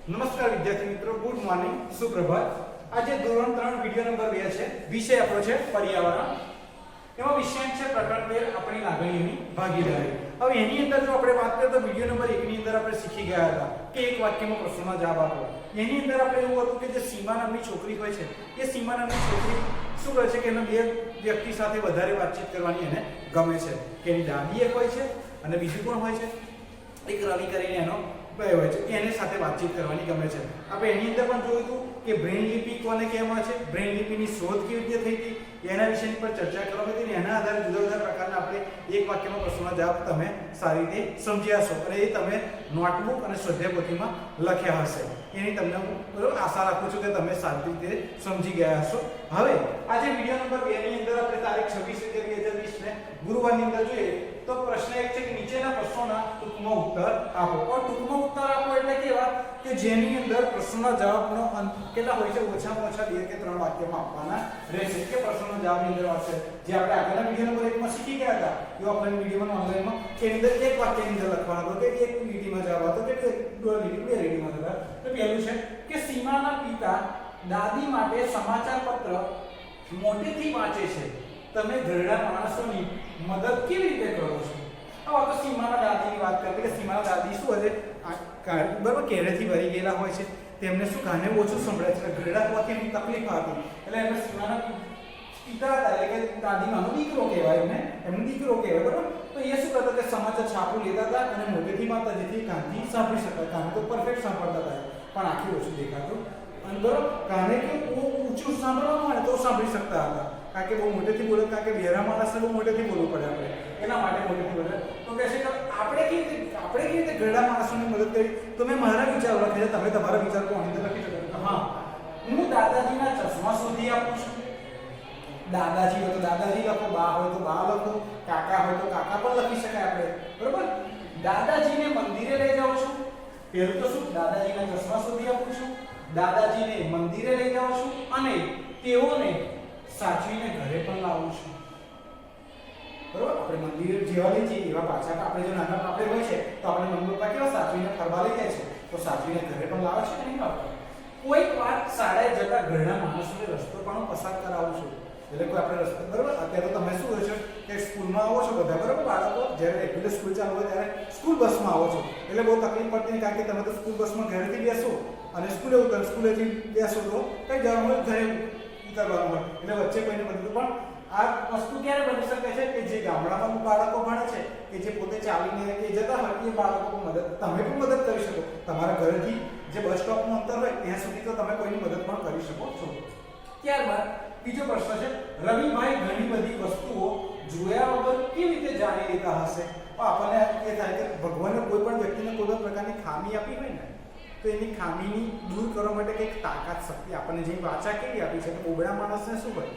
નમસ્કાર વિદ્યાર્થી મિત્રો, ગુડ મોર્નિંગ, સુપ્રભાત। આજે ધોરણ 3 વિડિયો નંબર 2 છે। વિષય આપણો છે પર્યાવરણ। એમાં વિષય છે પ્રકરણ 13 આપણી લાગણીઓની ભાગીદારી। હવે એની અંદર જો આપણે વાત કરીએ તો વિડિયો નંબર 1 ની અંદર આપણે શીખી ગયા હતા કે એક વાક્યમાં પ્રશ્નનો જવાબ આપો। એની અંદર આપણે એવું હતું કે જે સીમા નામની છોકરી હોય છે એ સીમા નામની છોકરી શું કરે છે કે એને બે વ્યક્તિ સાથે વધારે વાતચીત કરવાની એને ગમે છે કે એની દાદી એક હોય છે અને બીજું કોણ હોય છે, એક રવિ કરીને એનો હોય છે, એની સાથે વાતચીત કરવાની ગમે છે। આપણે એની અંદર પણ જોયું હતું કે બ્રેન લિપિ કોને કહેવામાં છે, બ્રેન લિપિની શોધ કેવી રીતે થઈ હતી એના વિષયની પર ચર્ચા કરવામાં હતી અને એના આધારે જુદા જુદા પ્રકારના આપણે એક વાક્યમાં પ્રશ્નોના જવાબ તમે સારી રીતે સમજ્યા છો અને એ તમે નોટબુક અને સ્વાધ્યાય પોથીમાં લખ્યા હશે। એની તમને હું બરોબર આશા રાખું છું કે તમે સારી રીતે સમજી ગયા હશો। હવે આજે વિડિયો નંબર 2 ની અંદર આપણે તારીખ 26/11/2020 ને ગુરુવારની અંદર જોઈએ તો પ્રશ્ન એક છે કે નીચેના પ્રશ્નોના ટૂંકમાં ઉત્તર આપો। और ટૂંકમાં ઉત્તર આપો એટલે કેવા કે જેની અંદર પ્રશ્નના જવાબનો અંત કેટલા હોય છે, ઓછામાં ઓછા 2 કે 3 વાક્યમાં આપવાના રહેશે કે પ્રશ્નનો જવાબની અંદર આવશે। જે આપણે આગળના વિડિયો નંબર 1 માં શીખી ગયા હતા એ ઓફલાઈન વિડિયોમાં ઓનલાઈનમાં કે એની અંદર એક વાક્યની અંદર લખવાનો હતો કે એક લીટીમાં જવાબ હતો કે દોઢ લીટી બે લીટીમાં જવાબ। તો પહેલું છે કે સીમાના પિતા દાદી માટે સમાચાર પત્ર મોટેથી વાંચે છે, તમે ઘરડા માણસોની મદદ કેવી રીતે કરો છો? હવે તો સીમાના દાદીની વાત કરીએ કે સીમાના દાદી શું હશે બરાબર કેરેથી ભરી ગયેલા હોય છે, તેમને શું કાને ઓછું સંભળાય છે, ઘરડા હોવાથી એમને તકલીફ હતી એટલે એમને સીમાના પિતા હતા એટલે કે દાદીમાનો દીકરો કહેવાય, એમને દીકરો કહેવાય બરાબર। તો એ શું કરતા કે સમાચાર છાપું લેતા હતા અને મોટેથી વાંચતા જેથી કાનથી સાંભળી શકાય। કાને તો પરફેક્ટ સાંભળતા હતા પણ આખી ઓછું દેખાતું અને બરાબર કાને કે ઊંચું સાંભળવાનું હોય તો સાંભળી શકતા હતા કારણ કે બહુ મોટેથી બોલે, કારણ કે બેરા માણસને બહુ મોટેથી બોલવું પડે આપણે એના માટે મોટેથી બોલે। તો કહે છે કે આપણે કેવી રીતે ઘરડા માણસોની મદદ કરી? તો મેં મારા વિચારો લખ્યા છે, તમે તમારા વિચારો કોની અંદર લખી શકો? હા, હું દાદાજીના ચશ્મા શોધી આપું છું। દાદાજી હોય તો દાદાજી લખો, બા હોય તો બા લખો, કાકા હોય તો કાકા પણ લખી શકાય આપણે બરોબર। દાદાજીને મંદિરે લઈ જાઉં છું, પહેલું તો શું દાદાજીના ચશ્મા શોધી આપું છું, દાદાજીને મંદિરે લઈ જાઉં છું અને તેઓને સાચવીને ઘરે પણ લાવું છું બરોબર। આપણે મંદિર જેવા લઈ જઈએ એવા પાછા આપણે જો નાના આપણે હોય છે તો આપણે મમ્મી પપ્પા કેવા સાચવીને ફરવા લઈ જાય છે તો સાચવીને ઘરે પણ લાવે છે નહીં લાવતા। કોઈક વાર શાળાએ જતા ઘરના માણસોને રસ્તો પણ પસાર કરાવું છું એટલે કોઈ આપણે રસ્તો બરોબર। અત્યારે તો તમે શું હોય છે કે સ્કૂલમાં આવો છો બધા બરોબર, બાળકો જ્યારે રેગ્યુલર સ્કૂલ ચાલુ હોય ત્યારે સ્કૂલ બસમાં આવો છો એટલે બહુ તકલીફ પડતી નહીં કારણ કે તમે તો સ્કૂલ બસમાં ઘરેથી બેસો અને સ્કૂલે ઉતરો, સ્કૂલેથી બેસો તો કઈ જવાનું હોય ઘરે ઉતરવાનું હોય એટલે વચ્ચે કોઈને બધું। પણ આ વસ્તુ ક્યારે બની શકે છે કે જે ગામડામાં બાળકો ભણે છે કે જે પોતે ચાલીને કે જતા હોય એ બાળકો મદદ તમે પણ મદદ કરી શકો। તમારા ઘરેથી જે બસ સ્ટોપનું અંતર હોય ત્યાં સુધી તો તમે કોઈની મદદ પણ કરી શકો છો। ત્યારબાદ બીજો પ્રશ્ન છે, રવિભાઈ ઘણી બધી વસ્તુઓ જોયા વગર કેવી રીતે જાણી લેતા હશે? આપણને એ થાય કે ભગવાને કોઈ પણ વ્યક્તિને કોઈ પણ પ્રકારની ખામી આપી હોય ને તો એની ખામીની દૂર કરવા માટે કંઈક તાકાત શક્તિ આપણને જે વાચા કેવી આપી છે તો ઓબળા માણસને શું હોય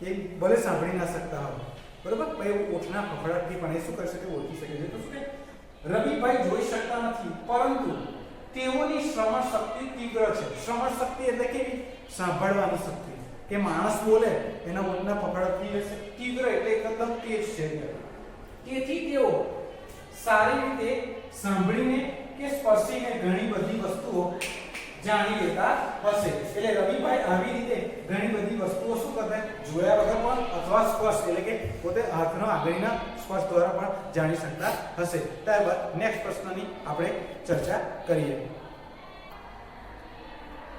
એ ભલે સાંભળી ના શકતા હોય બરોબર, પણ એ ઓઠના ફફડાટથી પણ એ શું કરી શકે, ઓળખી શકે છે। તો શું કે રવિભાઈ જોઈ શકતા નથી પરંતુ તેઓની શ્રવણ શક્તિ તીવ્ર છે। શ્રવણ શક્તિ એટલે કેવી? સાંભળવાની શક્તિ કે માણસ બોલે એના ઓઠના ફફડાટથી તીવ્ર એટલે એકદમ તેજ છે, તેથી તેઓ સારી રીતે સાંભળીને કે સ્પર્શીને ઘણી બધી વસ્તુઓ જાણી લેતા હશે। એટલે રવિભાઈ આવી રીતે ઘણી બધી વસ્તુઓ શું કરતા જોયા વગર પણ અથવા સ્પર્શ એટલે કે પોતે હાથનો આંગળીના સ્પર્શ દ્વારા પણ જાણી શકતા હશે। ત્યારબાદ નેક્સ્ટ પ્રશ્નની આપણે ચર્ચા કરીએ।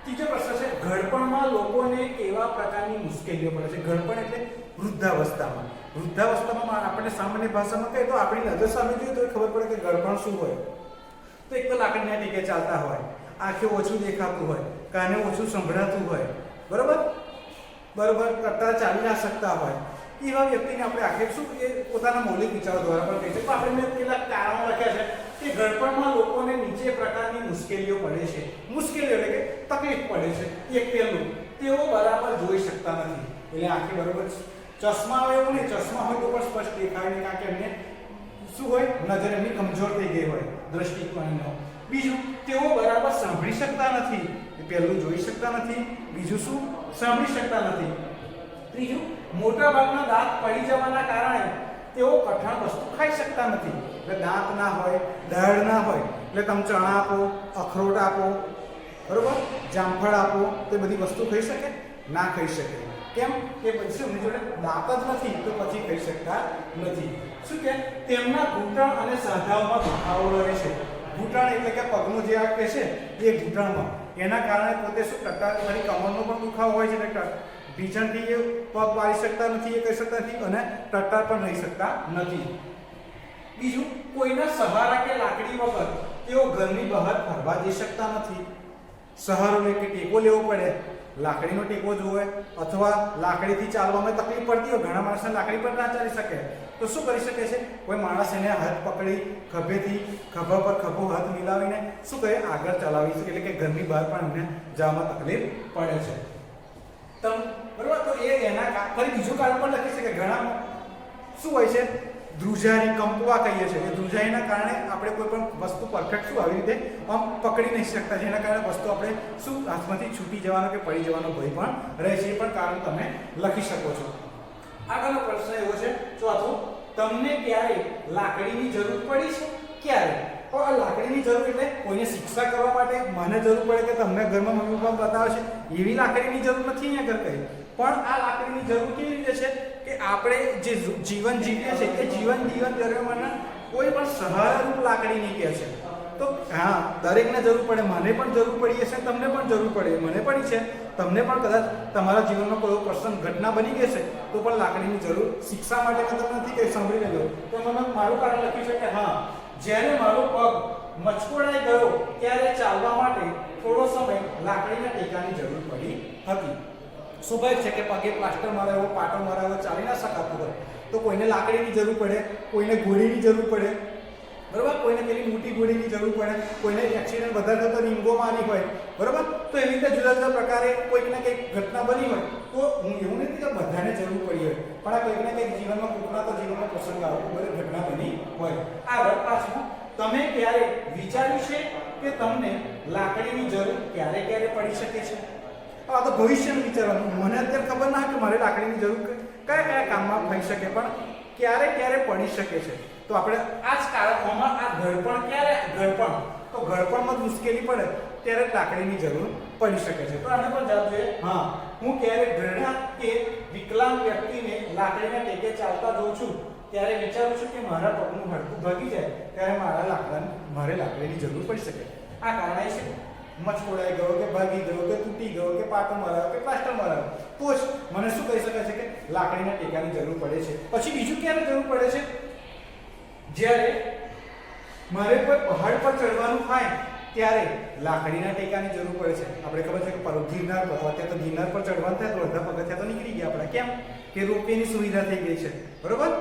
ત્રીજો પ્રશ્ન છે, ઘડપણમાં લોકોને કેવા પ્રકારની મુશ્કેલીઓ પડે છે? ઘડપણ એટલે વૃદ્ધાવસ્થામાં। વૃદ્ધાવસ્થામાં આપણે સામાન્ય ભાષામાં કહીએ તો આપણી નજર સામે જોઈએ તો ખબર પડે કે ઘડપણ શું હોય। તો એક તો લાકડીના ટીકે ચાલતા હોય, આંખે ઓછું દેખાતું હોય, કાને ઓછું સંભળાતું હોય બરોબર કરતા ચાલી ના શકતા હોય એવા વ્યક્તિને આપણે આખરે શું એ પોતાના મૌલિક વિચારો દ્વારા પણ કહી છે। પણ આપણે મેં કેટલાક કારણો લખ્યા છે કે ઘડપણમાં લોકોને નીચે પ્રકારની મુશ્કેલીઓ પડે છે। મુશ્કેલીઓ એટલે કે તકલીફ પડે છે। એક પહેલું, તેઓ બરાબર જોઈ શકતા નથી એટલે આંખે બરોબર ચશ્મા હોય એવું નહીં, ચશ્મા હોય તો પણ સ્પષ્ટ દેખાય નહીં કારણ કે એમને શું હોય નજર એમની કમજોર થઈ ગઈ હોય દ્રષ્ટિકોણનો। બીજું, તેઓ બરાબર સાંભળી શકતા નથી, પહેલું જોઈ શકતા નથી, બીજું શું સાંભળી શકતા નથી। ત્રીજું, મોટા ભાગના દાંત પડી જવાના કારણે તેઓ કઠણ વસ્તુ ખાઈ શકતા નથી એટલે દાંત ના હોય, દાળ ના હોય એટલે તમે ચણા આપો, અખરોટ આપો બરોબર, જામફળ આપો તો એ બધી વસ્તુ ખાઈ શકે? ના ખાઈ શકે. કેમ કે પછી એમની જોડે દાંત જ નથી, તો પછી ખાઈ શકતા નથી. શું કે તેમના ઘૂંટણ અને સાંધાઓમાં દુખાવો રહે છે. ઘૂંટણ એટલે કે પગનું જે આ કે છે એ ઘૂંટણમાં, એના કારણે પોતે શું કરતા મારી કમરનો પણ દુખાવો હોય છે એટલે ભીજણથી એ પગ વાળી શકતા નથી, એ કહી શકતા નથી અને ટટ્ટાર પણ રહી શકતા નથી. બીજું, કોઈના સહારા કે લાકડી વગર તેઓ ઘરની બહાર ફરવા જઈ શકતા નથી. સહારો લે કે ટેકો લેવો પડે, લાકડીનો ટેકો જોવે અથવા લાકડીથી ચાલવામાં તકલીફ પડતી હોય, ઘણા માણસને લાકડી પર ના ચાલી શકે, તો શું કરી શકે છે? કોઈ માણસ એને હાથ પકડી ખભેથી ખભા પર ખભો હાથ મિલાવીને શું કરે? આગળ ચલાવી શકે, એટલે કે ઘરની બહાર પણ એમને જવામાં તકલીફ પડે છે. બરોબર, તો એના ફરી બીજું કારણ પણ લખી શકે. ઘણા શું હોય છે? ધ્રુજારી, કંપવા કહીએ છીએ. એ ધ્રુજારીના કારણે આપણે કોઈ પણ વસ્તુ પરફેક્ટ શું આવી રીતે આમ પકડી નહીં શકતા, જેના કારણે વસ્તુ આપણે શું હાથમાંથી છૂટી જવાનો કે પડી જવાનો ભય પણ રહે છે. એ પણ કારણ તમે લખી શકો છો. આગળનો પ્રશ્ન એવો છે, ચોથો, તમને ક્યારે લાકડીની જરૂર પડી છે? ક્યારે? તો આ લાકડીની જરૂર એટલે કોઈને શિક્ષા કરવા માટે મને જરૂર પડે કે તમને ઘરમાં મમ્મી પપ્પા બતાવે છે એવી લાકડીની જરૂર નથી અહીંયા આગળ કહી. પણ આ લાકડીની જરૂર કેવી રીતે છે કે આપણે જે જીવન જીવીએ છીએ એ જીવન દરમિયાન કોઈ પણ સહારારૂપ લાકડીની કહે છે. તો હા, દરેકને જરૂર પડે, મને પણ જરૂર પડી હશે, તમને પણ જરૂર પડે, મને પડી છે, તમને પણ કદાચ તમારા જીવનમાં કોઈ પ્રસંગ ઘટના બની ગઈ છે તો પણ લાકડીની જરૂર શિક્ષા માટે તમને નથી કંઈ સાંભળી લેજો. તો મને મારું કારણ લખ્યું છે કે હા, જ્યારે મારો પગ મચકોડાઈ ગયો ત્યારે ચાલવા માટે થોડો સમય લાકડીના ટેકાની જરૂર પડી હતી. સ્વાભાવિક છે કે પગે પ્લાસ્ટર મરાવ્યો, પાટો મરાવ્યો, ચાલી ના શકાતું હોય તો કોઈને લાકડીની જરૂર પડે, કોઈને ઘોડીની જરૂર પડે, બરોબર, કોઈને પેલી મોટી ઘોડીની જરૂર પડે, કોઈને એક્સિડન્ટ વધારે થતો રીંગો મારી હોય, બરોબર. તો એવી રીતે જુદા જુદા પ્રકારે કોઈક ને કંઈક ઘટના બની હોય તો હું એવું નથી કે બધાને જરૂર પડી હોય, પણ આ કંઈક ને કંઈક જીવનમાં કોઈકના તો જીવનમાં પ્રસંગ આવો બધી ઘટના બની હોય. આગળ પાછું, તમે ક્યારે વિચાર્યું છે કે તમને લાકડીની જરૂર ક્યારે ક્યારે પડી શકે છે? આ તો ભવિષ્યનું વિચારવાનું. મને અત્યારે ખબર ના કે મારે લાકડીની જરૂર કયા કયા કામમાં થઈ શકે, પણ ક્યારે ક્યારે પડી શકે છે. તો આપણે આ જ કારણોમાં આ ઘડપણ ક્યારે ઘડપણ, તો ઘડપણમાં મુશ્કેલી પડે ત્યારે લાકડીની જરૂર પડી શકે છે. તો આને પણ જવાબ જોઈએ. હા, હું ક્યારે ઘરડા કે વિકલાંગ વ્યક્તિને લાકડીના ટેકે ચાલતા જોઉં છું ત્યારે વિચારું છું કે મારા પગનું હાડકું ભાગી જાય ત્યારે મારે લાકડીની જરૂર પડી શકે. આ કારણે છે મચકોડાઈ ગયો કે ભાગી ગયો કે તૂટી ગયો કે પાટો મરાયો કે પ્લાસ્ટર મરાયો તો જ મને શું કહી શકાય છે કે લાકડીના ટેકાની જરૂર પડે છે. પછી બીજું ક્યારે જરૂર પડે છે? જ્યારે મારે કોઈ પહાડ પર ચડવાનું થાય ત્યારે લાકડીના ટેકાની જરૂર પડે છે. આપણે ખબર છે કે ગિરનાર પર, અત્યારે તો ગિરનાર પર ચડવાનું થાય તો અડધા પગથિયા તો નીકળી ગયા આપણા. કેમ કે રોપવેની સુવિધા થઈ ગઈ છે, બરોબર.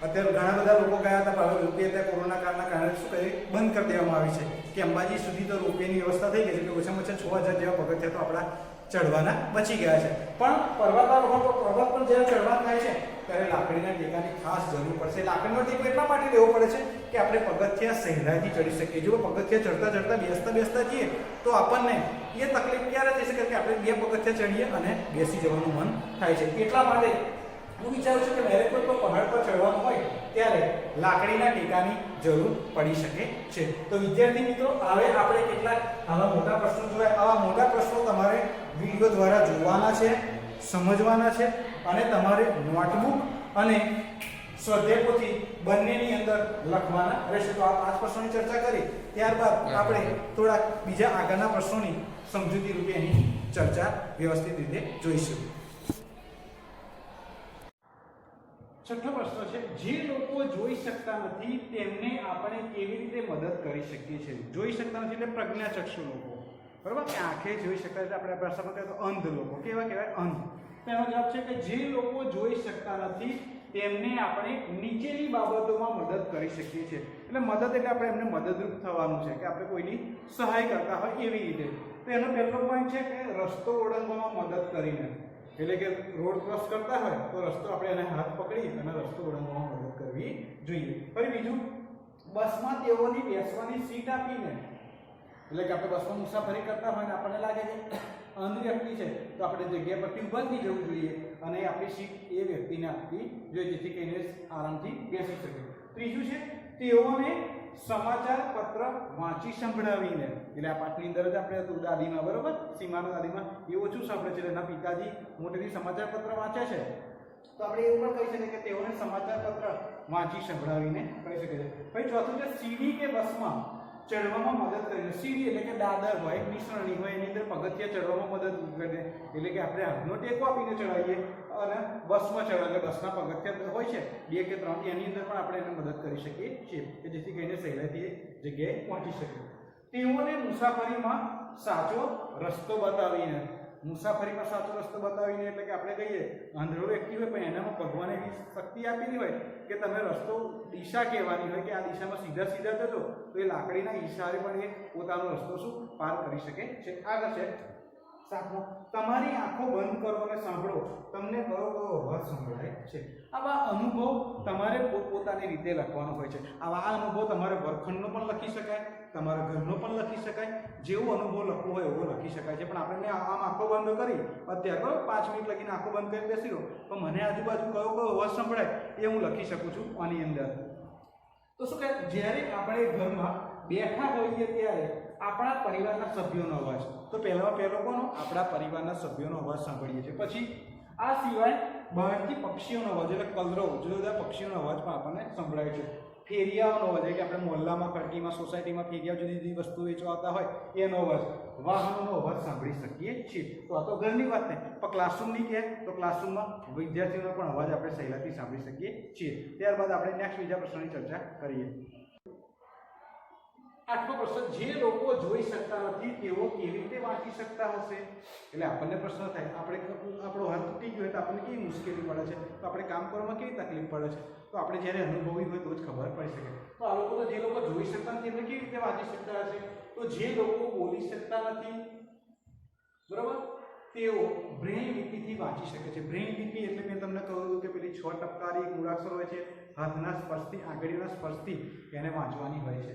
અત્યારે ઘણા બધા લોકો ગયા હતા, પણ હવે રોપવે અત્યારે કોરોના કાળના કારણે શું કહે બંધ કરી દેવામાં આવી છે કે અંબાજી સુધી તો રોપવેની વ્યવસ્થા થઈ ગઈ છે, એટલે ઓછામાં ઓછા 6000 જેવા પગથિયા તો આપણા ચડવાના બચી ગયા છે. પણ પર્વતારોહણ પર્વત પર જ્યારે ચડવાનું થાય છે ત્યારે લાકડીના ટેકાની ખાસ જરૂર પડશે. લાકડીનો ટેકો એટલા માટે લેવો પડે છે કે આપણે પગથિયા સહેલાઈથી ચડી શકીએ. જો પગથિયા ચડતા બેસતા જઈએ તો આપણને એ તકલીફ ક્યારે થઈ શકે કે આપણે 2 પગથિયા ચડીએ અને બેસી જવાનું મન થાય છે. એટલા માટે હું વિચારું છું કે મારે કોઈ પહાડ પર ચડવાનું હોય ત્યારે લાકડીના ટેકાની જરૂર પડી શકે છે. તો વિદ્યાર્થી મિત્રો, હવે આપણે કેટલાક આવા મોટા પ્રશ્નો જોયા. આવા મોટા પ્રશ્નો તમારે વિડીયો દ્વારા જોવાના છે, સમજવાના છે અને તમારે નોટબુક અને સ્વાધ્યાય પોથી બંનેની અંદર લખવાના રહેશે. તો આ 5 પ્રશ્નોની ચર્ચા કરી, ત્યારબાદ આપણે થોડાક બીજા આગળના પ્રશ્નોની સમજૂતી રૂપે એની ચર્ચા વ્યવસ્થિત રીતે જોઈશું. છઠ્ઠો પ્રશ્ન છે, જે લોકો જોઈ શકતા નથી તેમને આપણે કેવી રીતે મદદ કરી શકીએ છીએ? જોઈ શકતા નથી એટલે પ્રજ્ઞાચક્ષુ લોકો, બરાબર, કે આંખે જોઈ શકતા એટલે આપણે ભાષામાં કહીએ તો અંધ લોકો. કેવા કહેવાય? અંધ. તેનો જવાબ છે કે જે લોકો જોઈ શકતા નથી તેમને આપણે નીચેની બાબતોમાં મદદ કરી શકીએ છીએ. એટલે મદદ એટલે આપણે એમને મદદરૂપ થવાનું છે કે આપણે કોઈની સહાય કરતા હોય એવી રીતે. તો એનો પહેલો પોઈન્ટ છે કે રસ્તો ઓળંગવામાં મદદ કરીને, એટલે કે રોડ ક્રોસ કરતા હોય તો રસ્તો આપણે એને હાથ પકડી અને રસ્તો ઓળંગવામાં મદદ કરવી જોઈએ. ફરી બીજું, બસમાં તેઓની બેસવાની સીટ આપીને, એટલે કે આપણે બસમાં મુસાફરી કરતા હોય ને આપણને લાગે કે અંધ વ્યક્તિ છે તો આપણે જગ્યા પરથી ઊભા થઈ જવું જોઈએ અને આપણી સીટ એ વ્યક્તિને આપવી જોઈએ જેથી કરીને આરામથી બેસી શકે. ત્રીજું છે, તેઓને સમાચાર પત્ર વાંચી સંભળાવીને, એટલે આ પાઠની અંદર જ આપણે હતું દાદીમાં, બરોબર, સીમાના દાદીમાં એ ઓછું સાંભળે છે, એના પિતાજી મોટેથી સમાચાર પત્ર વાંચે છે, તો આપણે એવું પણ કહી શકીએ કે તેઓને સમાચાર પત્ર વાંચી સંભળાવીને કહી શકીએ છીએ. પછી ચોથું છે સીડી કે બસમાં ચડવામાં મદદ કરીને. સીડી એટલે કે દાદર હોય, નિસરણી હોય, એની અંદર પગથિયા ચડવામાં મદદ કરે, એટલે કે આપણે હાથનો ટેકો આપીને ચડાવીએ, અને બસમાં ચડાવીએ, બસના પગથિયા હોય છે 2 કે 3, એની અંદર પણ આપણે એને મદદ કરી શકીએ છીએ કે જેથી કરીને સહેલાઈથી એ જગ્યાએ પહોંચી શકીએ. તેઓને મુસાફરીમાં સાચો રસ્તો બતાવીને, મુસાફરીમાં સાચો રસ્તો બતાવીને એટલે કે આપણે કહીએ આંધળો વ્યક્તિ હોય પણ એનામાં ભગવાને એવી શક્તિ આપેલી હોય કે તમે રસ્તો દિશા કહેવાની હોય કે આ દિશામાં સીધા સીધા જજો, તો એ લાકડીના ઈશારે પણ એ પોતાનો રસ્તો શું પાર કરી શકે છે. આગળ છે 7મો, તમારી આંખો બંધ કરો અને સાંભળો તમને કયો કયો અવાજ સંભળાય છે. આવા અનુભવ તમારે પોતપોતાની રીતે લખવાનો હોય છે. આવા અનુભવ તમારે વર્ગખંડનો પણ લખી શકાય, તમારા ઘરનો પણ લખી શકાય, જેવો અનુભવ લખવો હોય એવો લખી શકાય છે. પણ આપણે આમ આંખો બંધ કરી અત્યારે 5 મિનિટ લગીને આંખો બંધ કરી બેસી રહો, તો મને આજુબાજુ કયો કયો અવાજ સંભળાય એ હું લખી શકું છું આની અંદર. તો શું કહે, જ્યારે આપણે ઘરમાં બેઠા હોઈએ ત્યારે આપણા પરિવારના સભ્યોનો અવાજ, તો પહેલામાં પહેલો કોનો, આપણા પરિવારના સભ્યોનો અવાજ સાંભળીએ છીએ. પછી આ સિવાય બહારથી પક્ષીઓનો અવાજ એટલે કલરવ, જુદા જુદા પક્ષીઓનો અવાજ પણ આપણને સંભળાય છે. ફેરિયાઓનો અવાજ એટલે કે આપણે મોહલ્લામાં, કડકીમાં, સોસાયટીમાં ફેરિયાઓ જુદી જુદી વસ્તુ વેચવા આવતા હોય એનો અવાજ, વાહનોનો અવાજ સાંભળી શકીએ છીએ. તો આ તો ઘરની વાત ને. પણ ક્લાસરૂમની કહે તો ક્લાસરૂમમાં વિદ્યાર્થીઓનો પણ અવાજ આપણે સહેલાઈથી સાંભળી શકીએ છીએ. ત્યારબાદ આપણે નેક્સ્ટ બીજા પ્રશ્નની ચર્ચા કરીએ. 8મો પ્રશ્ન, જે લોકો જોઈ શકતા નથી તેઓ કેવી રીતે વાંચી શકતા હશે. એટલે આપણને પ્રશ્ન થાય, આપણો હાથ તૂટી ગયો તો આપણને કેવી મુશ્કેલી પડે છે, તો આપણે કામ કરવામાં કેવી તકલીફ પડે છે, તો આપણે જ્યારે અનુભવી હોય તો જ ખબર પડી શકે. તો આ લોકો, તો જે લોકો જોઈ શકતા નથી એમને કેવી રીતે વાંચી શકતા હશે. તો જે લોકો બોલી શકતા નથી, બરાબર, તેઓ બ્રેઇન લિપિથી વાંચી શકે છે. બ્રેઇન લિપિ એટલે મેં તમને કહ્યું કે પેલી 6 ટપકારી મૂળાક્ષર હોય છે, હાથના સ્પર્શથી, આંગળીના સ્પર્શથી એને વાંચવાની હોય છે.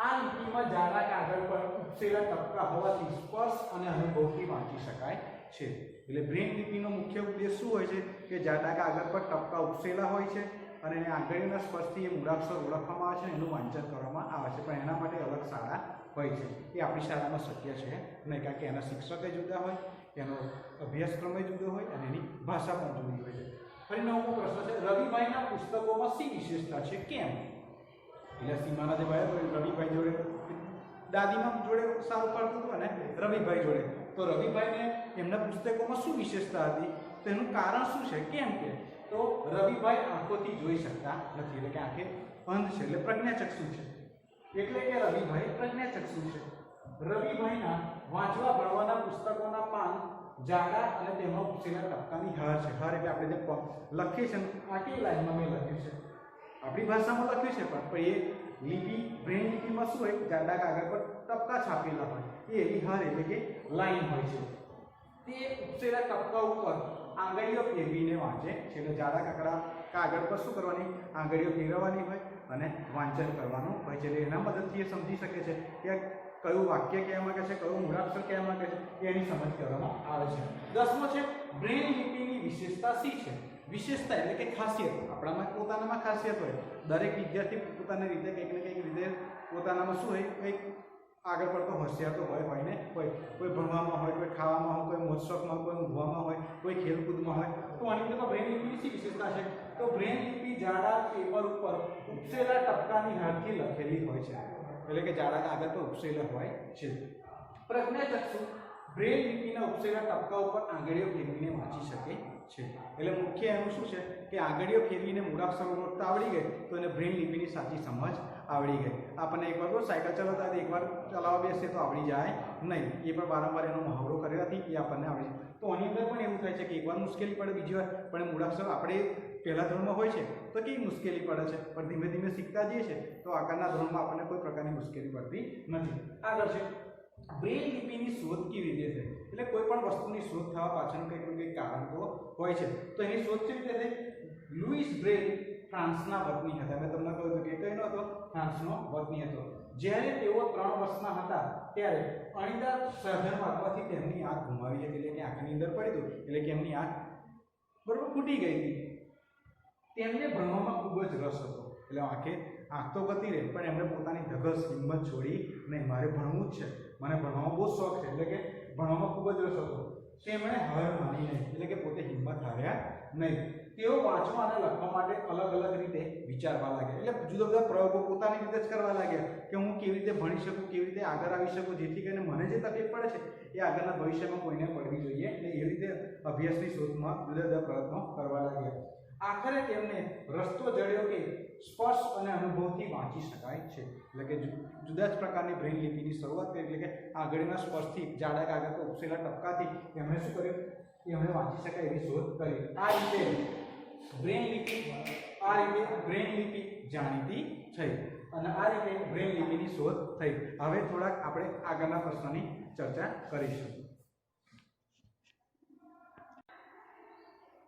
આ લિપિમાં જાડા કાગળ પર ઉપસેલા ટપકા હોવાથી સ્પર્શ અને અનુભવથી વાંચી શકાય છે. એટલે બ્રેઇન લિપિનો મુખ્ય ઉદ્દેશ શું હોય છે કે જાડા કાગળ પર ટપકા ઉપસેલા હોય છે અને એને આંગળીના સ્પર્શથી એ મૂળાક્ષર ઓળખવામાં આવે છે, એનું વાંચન કરવામાં આવે છે. પણ એના માટે અલગ શાળા હોય છે. એ આપણી શાળામાં શક્ય છે નહીં, કારણ કે એના શિક્ષકે જુદા હોય, એનો અભ્યાસક્રમ જુદો હોય અને એની ભાષા પણ જુદી હોય છે. ફરી 9મો પ્રશ્ન છે, રવિભાઈના પુસ્તકોમાં શી વિશેષતા છે, કેમ. એટલે સીમાના જે ભાઈ રવિભાઈ જોડે, દાદીમાં જોડે સારું પડતું હતું અને રવિભાઈ જોડે, તો રવિભાઈને એમના પુસ્તકોમાં શું વિશેષતા હતી, તો એનું કારણ શું છે, કેમ કે તો રવિભાઈ આંખોથી જોઈ શકતા નથી, એટલે કે આંખે અંધ છે, એટલે પ્રજ્ઞાચક્ષુ છે. એટલે કે રવિભાઈ પ્રજ્ઞાચક્ષુ છે. રવિભાઈના વાંચવા ભણવાના પુસ્તકોના પાન જાડા અને તેમાં ઉપસેલા ટપકાની હાર છે. હાર એટલે આપણે જે લખીએ છીએ આટલી લાઈનમાં મેં લખ્યું છે, આપણી ભાષામાં લખ્યું છે, પણ એ લિપિ, બ્રેઇન લિપિમાં શું હોય, જાડા કાગળ પર ટપકા છાપેલા હોય, એ એવી હાર એટલે કે લાઈન હોય છે. તે ઉપસેલા ટપકા ઉપર આંગળીઓ ફેરવીને વાંચે છે. એટલે જાડા કાગળ પર શું કરવાની, આંગળીઓ ફેરવવાની હોય અને વાંચન કરવાનું હોય છે. એટલે એના મદદથી એ સમજી શકે છે કે કયું વાક્ય કહેવા માંગે છે, કયું મૂળાક્ષર કહેવા માંગે છે, એની સમજ કરવામાં આવે છે. 10મો છે, બ્રેઇન લિપિની વિશેષતા શી છે. વિશેષતા એટલે કે ખાસિયત, આપણામાં પોતાનામાં ખાસિયત હોય, દરેક વિદ્યાર્થી પોતાની રીતે કંઈક ને કંઈક રીતે પોતાનામાં શું હોય, કંઈક આગળ પડતો હોશિયાર તો હોય ને હોય, કોઈ ભણવામાં હોય, કોઈ ખાવામાં હોય, કોઈ મોજશોખમાં, કોઈ ઊંઘવામાં હોય, કોઈ ખેલકૂદમાં હોય. તો આની અંદર બ્રેઇન લિપિની શી વિશેષતા છે, તો બ્રેઇન લિપિ જાડા પેપર ઉપર ઉપસેલા ટપકાની હારથી લખેલી હોય છે, એટલે કે જાડા કાગળ પર ઉપસેલા હોય છે. પ્રજ્ઞાચક્ષુ બ્રેઇન લિપિના ઉપસેલા ટપકા ઉપર આંગળીઓ ફેરવીને વાંચી શકે છે. એટલે મુખ્ય એનું શું છે કે આંગળીઓ ફેરવીને મૂળાક્ષરો ઓળખતા આવડી ગઈ તો એને બ્રેઇન લિપિની સાચી સમજ આવડી ગઈ. આપણને એકવાર સાયકલ ચલાવતા હોય, એકવાર ચલાવવા બેસીએ તો આવડી જાય નહીં, એ પણ વારંવાર એનો મહાવરો કરેલાથી એ આપણને આવડી જાય. તો આની અંદર પણ એવું થાય છે કે એકવાર મુશ્કેલી પડે, બીજી વાર પણ મૂળાક્ષરો આપણે પહેલા ધોરણમાં હોય છે તો કેવી મુશ્કેલી પડે છે, પણ ધીમે ધીમે શીખતા જઈએ છે તો આગળના ધોરણમાં આપણને કોઈ પ્રકારની મુશ્કેલી પડતી નથી. આગળ છે, બ્રેઇન લિપિની શોધ કેવી રીતે થઈ. એટલે કોઈ પણ વસ્તુની શોધ થવા પાછળનું કંઈક કારણ તો હોય છે. તો એની શોધ કેવી રીતે થઈ, લુઈસ બ્રેઇન ફ્રાન્સના વતની હતા. મેં તમને કહ્યું કે કઈનો હતો, ફ્રાન્સનો વતની હતો. જ્યારે તેઓ 3 વર્ષના હતા ત્યારે અણીદાર સાધન વાગવાથી તેમની આંખ ગુમાવી હતી, એટલે કે આંખની અંદર પડી હતું, એટલે કે એમની આંખ બરોબર ફૂટી ગઈ હતી. તેમને ભણવામાં ખૂબ જ રસ હતો, એટલે આંખે આંખ તો ગતી રહે પણ એમણે પોતાની ધગસ હિંમત છોડી નહીં. મારે ભણવું જ છે, મને ભણવામાં બહુ શોખ છે, એટલે કે ભણવામાં ખૂબ જ રસ હતો. તેમણે હાર માની નહીં, એટલે કે પોતે હિંમત હાર્યા નહીં. તેઓ વાંચવા અને લખવા માટે અલગ અલગ રીતે વિચારવા લાગ્યા, એટલે જુદા જુદા પ્રયોગો પોતાની રીતે જ કરવા લાગ્યા કે હું કેવી રીતે ભણી શકું, કેવી રીતે આગળ આવી શકું, જેથી કરીને મને જે તકલીફ પડે છે એ આગળના ભવિષ્યમાં કોઈને પડવી જોઈએ. એટલે એવી રીતે અભ્યાસની શોધમાં જુદા જુદા પ્રયત્નો કરવા લાગ્યા. આખરે તેમને રસ્તો જડ્યો કે સ્પર્શ અને અનુભવથી વાંચી શકાય છે, એટલે કે જુદા જ પ્રકારની બ્રેઇન લિપિની શરૂઆત કરી, એટલે કે આગળના સ્પર્શથી જાડા કાગળ પર ઉપસેલા ટપકાથી એમણે શું કર્યું, એમણે વાંચી શકાય એવી શોધ કરી. આ રીતે બ્રેઇન લિપિ જાણીતી થઈ અને આ રીતે બ્રેઇન લિપિની શોધ થઈ. હવે થોડાક આપણે આગળના પ્રશ્નોની ચર્ચા કરીશું.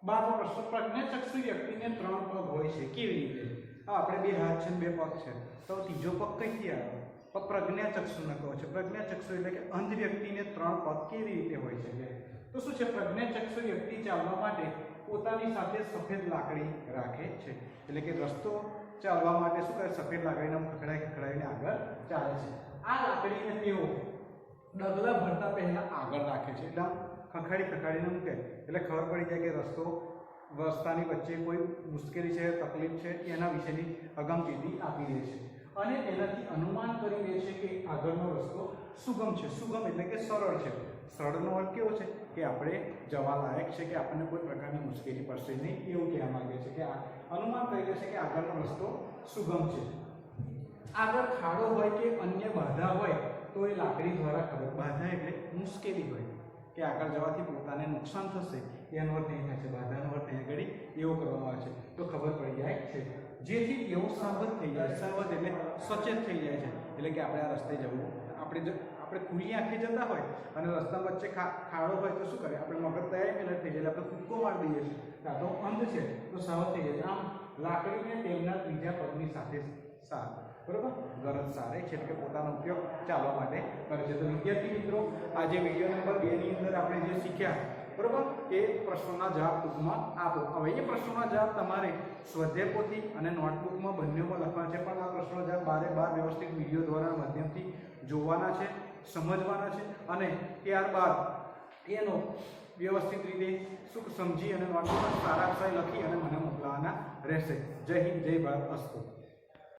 12મો પ્રશ્ન, પ્રજ્ઞાચક્ષુ વ્યક્તિને 3 પગ હોય છે, કેવી રીતે? આપણે 2 હાથ છે ને 2 પગ છે, તો ત્રીજો પગ કઈથી આવે? પણ પ્રજ્ઞાચક્ષુને કહો છે. પ્રજ્ઞાચક્ષુ એટલે કે અંધ વ્યક્તિને 3 પગ કેવી રીતે હોય છે? તો શું છે, પ્રજ્ઞાચક્ષુ વ્યક્તિ ચાલવા માટે પોતાની સાથે સફેદ લાકડી રાખે છે, એટલે કે રસ્તો ચાલવા માટે શું કરે, સફેદ લાકડીને ખખડાવીને આગળ ચાલે છે. આ લાકડીને તેઓ ડગલા ભરતા પહેલા આગળ રાખે છે, એટલે ખખડાવીને મૂકે એટલે ખબર પડી જાય કે રસ્તાની વચ્ચે કોઈ મુશ્કેલી છે, તકલીફ છે, એના વિશેની અગમચેતી આપી દે છે અને તેનાથી અનુમાન કરી લે છે કે આગળનો રસ્તો સુગમ છે. સુગમ એટલે કે સરળ છે. સરળનો અર્થ કેવો છે કે આપણે જવા લાયક છે, કે આપણને કોઈ પ્રકારની મુશ્કેલી પડશે નહીં, એવું કહેવા માંગે છે કે અનુમાન કરી લે છે કે આગળનો રસ્તો સુગમ છે. આગળ ખાડો હોય કે અન્ય બાધા હોય તો એ લાકડી દ્વારા ખબર, બાધા એટલે મુશ્કેલી હોય કે આગળ જવાથી પોતાને નુકસાન થશે, એનો અર્થ નહીં થાય છે. બાધાનો અર્થ અહીં આગળ એવો કરવામાં આવે છે તો ખબર પડી જાય છે, જેથી તેઓ સાવધ થઈ જાય. સાવધ એટલે સચેત થઈ જાય છે, એટલે કે આપણે આ રસ્તે જવું, આપણે ખુલ્લી આંખે જતા હોય અને રસ્તા વચ્ચે ખાડો હોય તો શું કરે, આપણે મગજ તૈયાર એલર્ટ થઈ જાય, આપણે કૂદકો મારી દઈએ છીએ, કાં તો અંધ છે તો સાવધ થઈ જાય. આમ લાકડીને તેમના ત્રીજા પગની સાથે બરોબર ગરજ સારે છે, એટલે કે પોતાનો ઉપયોગ ચાલવા માટે કરે છે. તો વિદ્યાર્થી મિત્રો, આજે વિડીયો નંબર 2 ની અંદર આપણે જે શીખ્યા બરોબર એ પ્રશ્નોના જવાબ ટૂંકમાં આપો. હવે એ પ્રશ્નોના જવાબ તમારે સ્વાધ્યાય પોથી અને નોટબુકમાં બંનેમાં લખવાના છે, પણ આ પ્રશ્નોના જવાબ બાર વ્યવસ્થિત વિડીયો દ્વારા માધ્યમથી જોવાના છે, સમજવાના છે અને ત્યારબાદ એનો વ્યવસ્થિત રીતે સમજી અને નોટબુકમાં સારા અક્ષરે લખી અને મને મોકલવાના રહેશે. જય હિન્દ, જય ભારત, અસ્તુ.